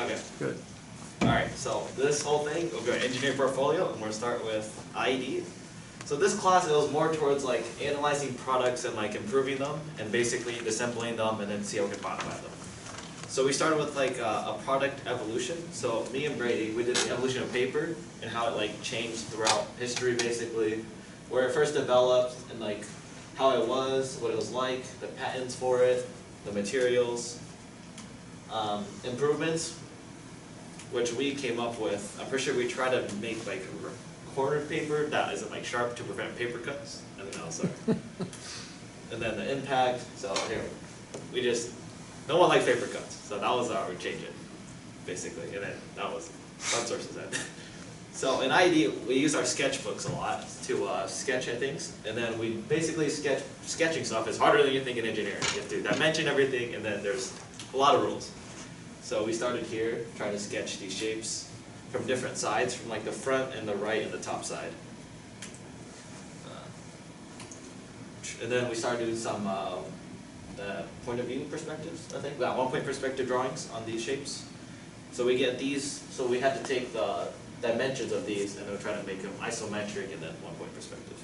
Okay. Good. Alright, so this whole thing, we'll go to engineering portfolio, and we're gonna start with IED. So this class, it was more towards like analyzing products and like improving them, and basically assembling them and then see how we can modify them. So we started with like a product evolution. So me and Brady, we did the evolution of paper and how it like changed throughout history basically. Where it first developed and like how it was, what it was like, the patents for it, the materials, improvements, which we came up with. I'm pretty sure we tried to make like cornered paper that isn't like sharp to prevent paper cuts. I think that was sorry. And then the impact. So here, we just no one likes paper cuts, so that was our change it, basically. And then that was one source of that. So in IED, we use our sketchbooks a lot to sketch things, and then we basically sketching stuff is harder than you think in engineering. You have to dimension everything, and then there's a lot of rules. So we started here trying to sketch these shapes from different sides, from like the front and the right and the top side. And then we started doing some point of view perspectives, I think. Yeah, 1-point perspective drawings on these shapes. So we get these, so we had to take the dimensions of these and then try to make them isometric and then 1-point perspective.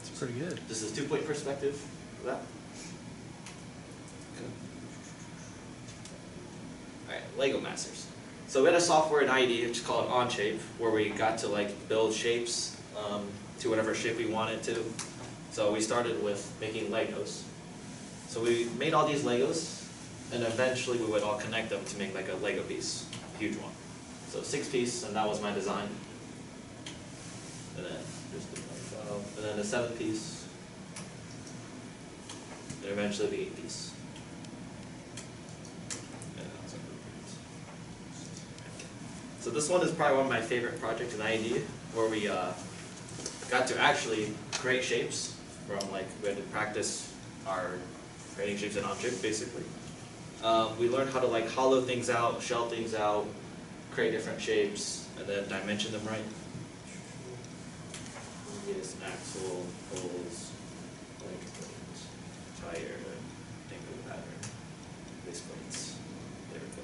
It's pretty good. This is 2-point perspective for that. Okay. Alright, Lego Masters. So we had a software in IED which is called Onshape, where we got to like build shapes to whatever shape we wanted to. So we started with making Legos. So we made all these Legos, and eventually we would all connect them to make like a Lego piece, a huge one. So 6-piece, and that was my design. And then just and then the 7-piece, and eventually the 8-piece. So this one is probably one of my favorite projects in IED, where we got to actually create shapes from like, we had to practice our creating shapes in Onshape basically. We learned how to like hollow things out, shell things out, create different shapes, and then dimension them right. Yes, axle, poles, link plates, tire, angle pattern, base plates, there we go.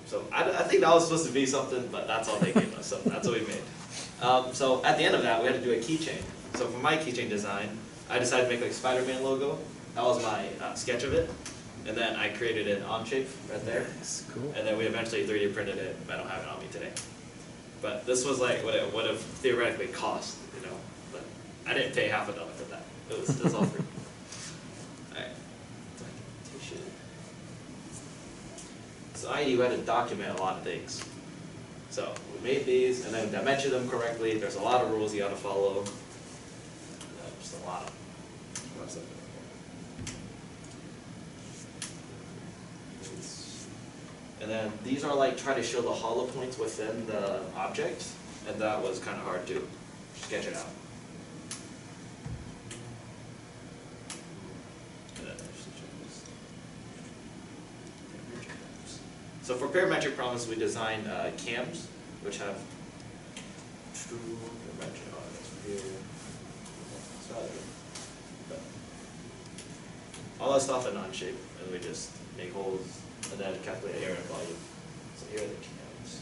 So I think that was supposed to be something, but that's all they gave us, so that's what we made. So at the end of that, we had to do a keychain. So for my keychain design, I decided to make like Spider-Man logo. That was my sketch of it. And then I created an Onshape right there. Nice, cool. And then we eventually 3D printed it. I don't have it on me today. But this was like what it would have theoretically cost, you know. But I didn't pay $50 for that. It was all free. Alright. So IED, we had to document a lot of things. So we made these and then dimensioned them correctly. There's a lot of rules you got to follow. Just a lot of stuff. And then these are like try to show the hollow points within the object, and that was kind of hard to sketch it out. So for parametric problems, we designed cams, which have true parametric here. All that stuff in Onshape, and we just make holes and then calculate area and volume. So here are the cams.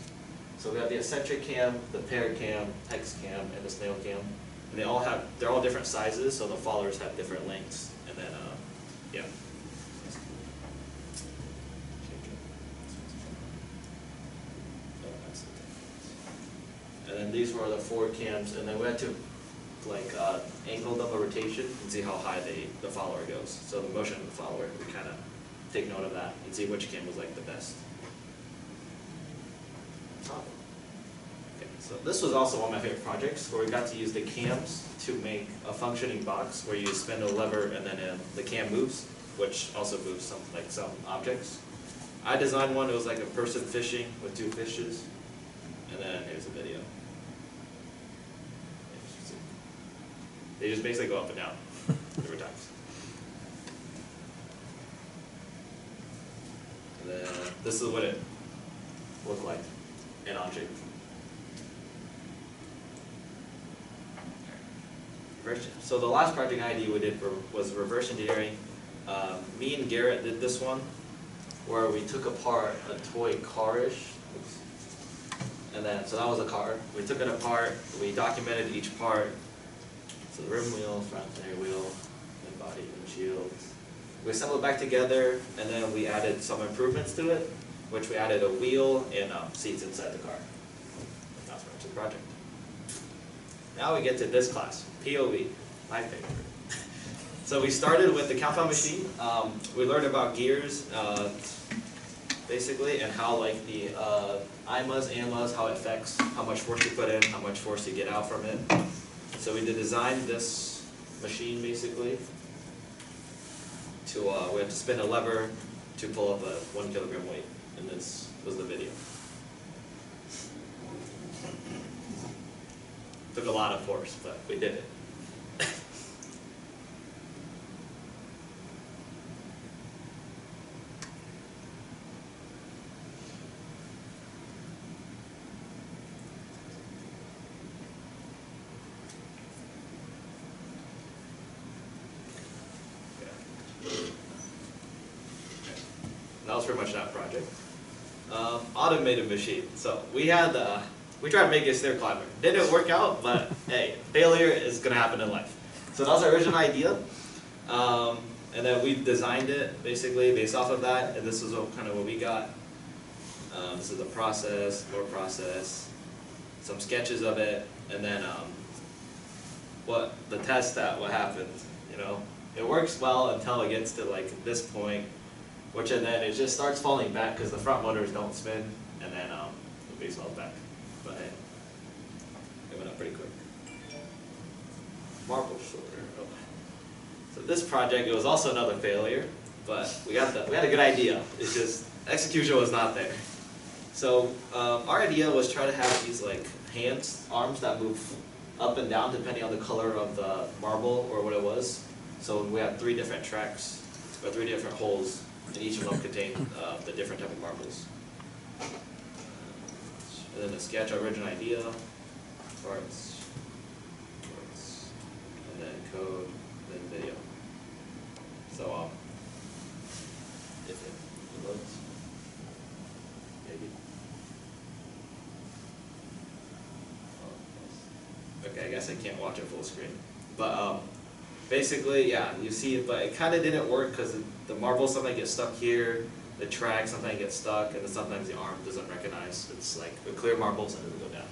So we have the eccentric cam, the paired cam, hex cam, and the snail cam. And they're all different sizes, so the followers have different lengths. And then, yeah. And then these were the 4 cams, and then we had to like angle them a rotation and see how high the follower goes. So the motion of the follower, we kind of take note of that and see which cam was like the best. Okay, so this was also one of my favorite projects, where we got to use the cams to make a functioning box where you spin a lever and then the cam moves, which also moves some objects. I designed one. It was like a person fishing with 2 fishes, and then here's a video. They just basically go up and down different times. And then this is what it looked like in Onshape. So the last project IED we did was reverse engineering Me and Garrett did this one, where we took apart a toy car-ish. And then, so that was a car. We took it apart, we documented each part. So the rim wheel, front rear wheel, and body, windshield. We assembled it back together, and then we added some improvements to it, which we added a wheel and seats inside the car. That's pretty much the project. Now we get to this class, POV, my favorite. So we started with the compound machine. We learned about gears, basically, and how like the IMAs, AMAs, how it affects how much force you put in, how much force you get out from it. So we designed this machine basically to, we had to spin a lever to pull up a 1 kilogram weight, and this was the video. Took a lot of force, but we did it. That was pretty much that project. Automated machine. So we had, we tried to make it a stair climber. Didn't work out, but hey, failure is gonna happen in life. So that was our original idea. And then we designed it basically based off of that, and this is kind of what we got. This is the process, more process, some sketches of it, and then what the test that what happened, you know. It works well until it gets to like this point, which and then it just starts falling back because the front motors don't spin, and then the base falls back. But hey, it went up pretty quick. Marble shoulder. Oh. So this project, it was also another failure, but we had a good idea. It's just execution was not there. So our idea was try to have these like hands, arms that move up and down depending on the color of the marble or what it was. So we had 3 different tracks, or 3 different holes, and each of them contained the different type of marbles. And then the sketch, our original idea, parts, and then code, then video. So if it loads, maybe. Okay, I guess I can't watch it full screen, but basically, yeah, you see it, but it kind of didn't work because the marble sometimes gets stuck here, the track sometimes gets stuck, and then sometimes the arm doesn't recognize. It's like the clear marbles and it'll go down.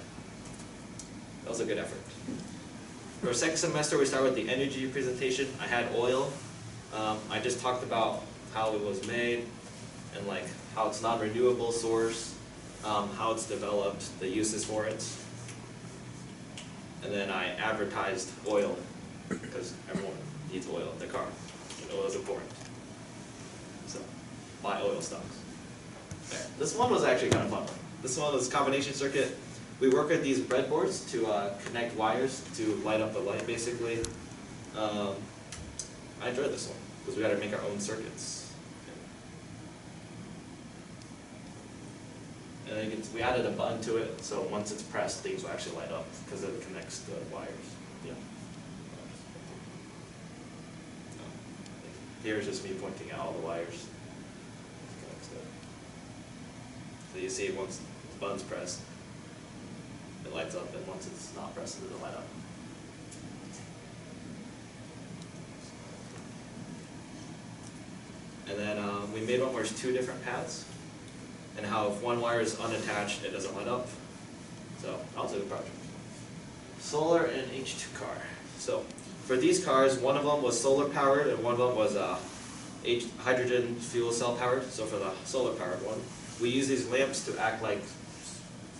That was a good effort. For our second semester, we started with the energy presentation. I had oil. I just talked about how it was made and like how it's non-renewable source, how it's developed, the uses for it. And then I advertised oil because everyone needs oil in the car. And oil is important. So, buy oil stocks. Okay. This one was actually kind of fun. This one was combination circuit. We work with these breadboards to connect wires to light up the light, basically. I enjoyed this one because we had to make our own circuits. And then we added a button to it, so once it's pressed, things will actually light up because it connects the wires. Yeah. Here is just me pointing out all the wires. So you see once the button's pressed, it lights up, and once it's not pressed, it doesn't light up. And then we made one where there's 2 different paths, and how if one wire is unattached, it doesn't light up. So that was a good project. Solar and H2 car. So for these cars, one of them was solar powered, and one of them was hydrogen fuel cell powered. So for the solar powered one, we use these lamps to act like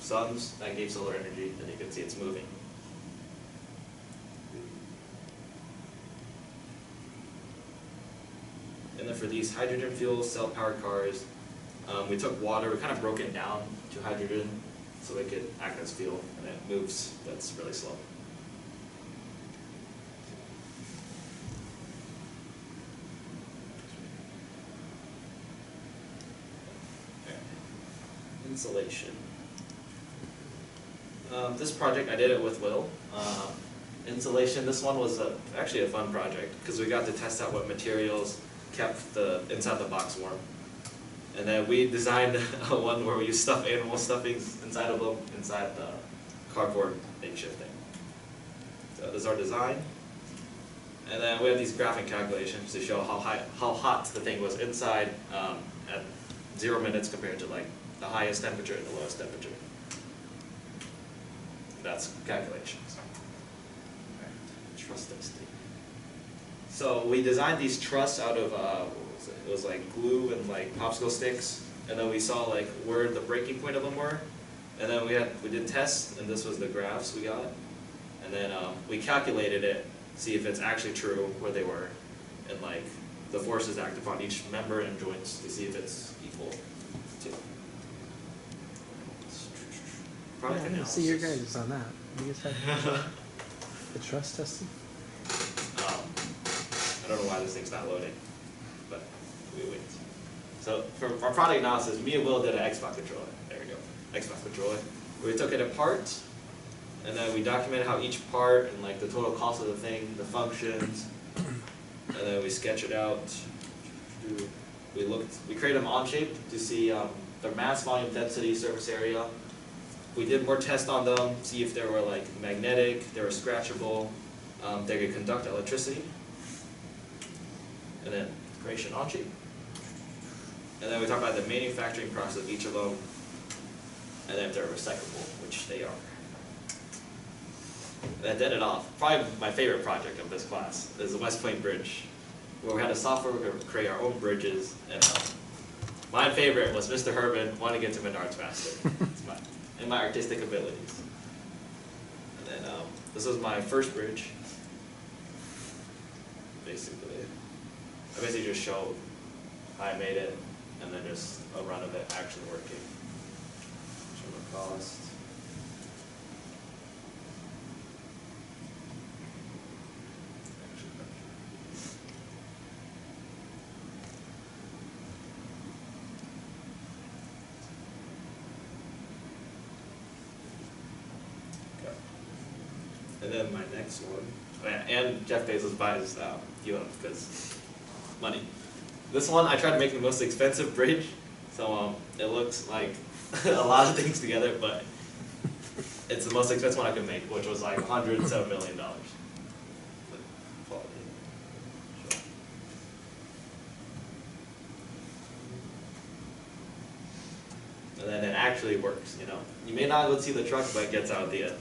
suns that gave solar energy, and you can see it's moving. And then for these hydrogen fuel cell powered cars, we took water, we kind of broke it down to hydrogen so it could act as fuel, and it moves, but it's really slow. Insulation. This project, I did it with Will. Insulation, this one was actually a fun project because we got to test out what materials kept the inside the box warm. And then we designed one where we use stuffed animal stuffings inside of them, inside the cardboard makeshift thing. So this is our design. And then we have these graphing calculations to show how hot the thing was inside at 0 minutes compared to like the highest temperature and the lowest temperature. That's calculations. Truss testing. So we designed these trusses out of it was like glue and like popsicle sticks, and then we saw like where the breaking point of them were, and then we did tests, and this was the graphs we got, and then we calculated it, see if it's actually true where they were, and like the forces act upon each member and joints to see if it's equal to. Yeah, I didn't see your guys on that. You guys had the trust testing? I don't know why this thing's not loading, but we wait. So for our product analysis, me and Will did an Xbox controller. There we go, Xbox controller. We took it apart, and then we documented how each part and like the total cost of the thing, the functions, and then we sketch it out. We created them on shape to see their mass, volume, density, surface area. We did more tests on them, see if they were like magnetic, they were scratchable, they could conduct electricity. And then creation on shape. And then we talk about the manufacturing process of each of them, and then if they're recyclable, which they are. And then it off. Probably my favorite project of this class is the West Point Bridge, where we had a software we could create our own bridges. And my favorite was Mr. Herman wanting to get to Menards faster. And my artistic abilities. And then this was my first bridge. Basically, I basically just showed how I made it, and then just a run of it actually working. Show the cost. Okay. And then my next one. And Jeff Bezos buys UF because money. This one I tried to make the most expensive bridge, so it looks like a lot of things together, but it's the most expensive one I could make, which was like $107 million. And then it actually works, you know. You may not go see the truck, but it gets out at the end.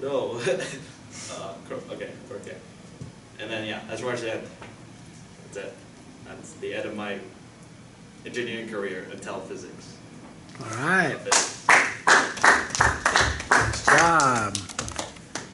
No. Okay. And then yeah, that's pretty much it. That's it. That's the end of my engineering career until physics.